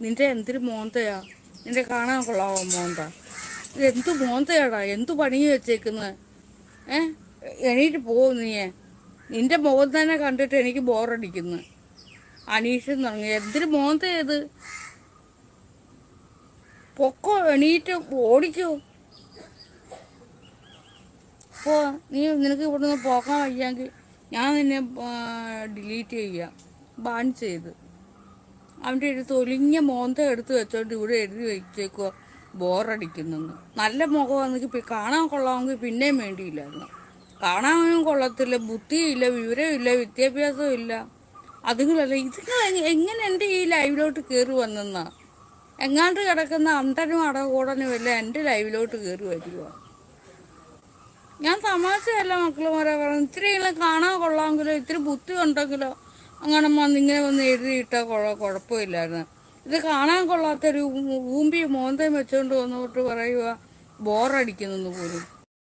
നിന്റെ എന്തൊരു മോന്തയാ, നിന്റെ കാണാൻ കൊള്ളാവോ മോന്ത? ഇത് എന്തു മോന്തയാടാ, എന്തു പണി വെച്ചേക്കുന്നത്? ഏ എണീറ്റ് പോകും നീയെ. നിന്റെ മുഖം തന്നെ കണ്ടിട്ട് എനിക്ക് ബോറടിക്കുന്നു. അനീഷ് തുടങ്ങി എന്തൊരു മോന്തയത്? പൊക്കോ, എണീറ്റ് ഓടിക്കോ. പോ, നിനക്ക് ഇവിടുന്ന് പോകാൻ വയ്യെങ്കിൽ ഞാൻ നിന്നെ ഡിലീറ്റ് ചെയ്യാം, ബാൻ ചെയ്ത്. അവൻ്റെ ഒരു തൊലിഞ്ഞ മോന്ത എടുത്ത് വെച്ചോണ്ട് ഇവിടെ എഴുതി വെച്ചേക്കോ ബോറടിക്കുന്നെന്ന്. നല്ല മുഖമാണെങ്കിൽ കാണാൻ കൊള്ളാമെങ്കിൽ പിന്നെയും വേണ്ടിയില്ലായിരുന്നു. കാണാനും കൊള്ളത്തില്ല, ബുദ്ധിയില്ല, വിവരമില്ല, വിദ്യാഭ്യാസവും ഇല്ല. അതുങ്ങളല്ല ഇതുങ്ങൾ എങ്ങനെ എൻ്റെ ഈ ലൈവിലോട്ട് കയറി വന്നെന്നാ? എങ്ങാണ്ട് കിടക്കുന്ന അന്തനും അടകൂടനും എല്ലാം എൻ്റെ ലൈവിലോട്ട് കയറി വരിക. ഞാൻ തമാശയല്ല മക്കളുമാരെ പറഞ്ഞു. ഇത്തിരിയെങ്കിലും കാണാൻ കൊള്ളാമെങ്കിലോ ഇത്തിരി ബുദ്ധി ഉണ്ടെങ്കിലോ അങ്ങനെ ഇങ്ങനെ വന്ന് എഴുതിയിട്ടാൽ കുഴപ്പമില്ലായിരുന്നു. ഇത് കാണാൻ കൊള്ളാത്തൊരു ഊമ്പി മോന്തയും വെച്ചുകൊണ്ട് വന്നോട്ട് പറയുക ബോറടിക്കുന്നെന്ന് പോലും.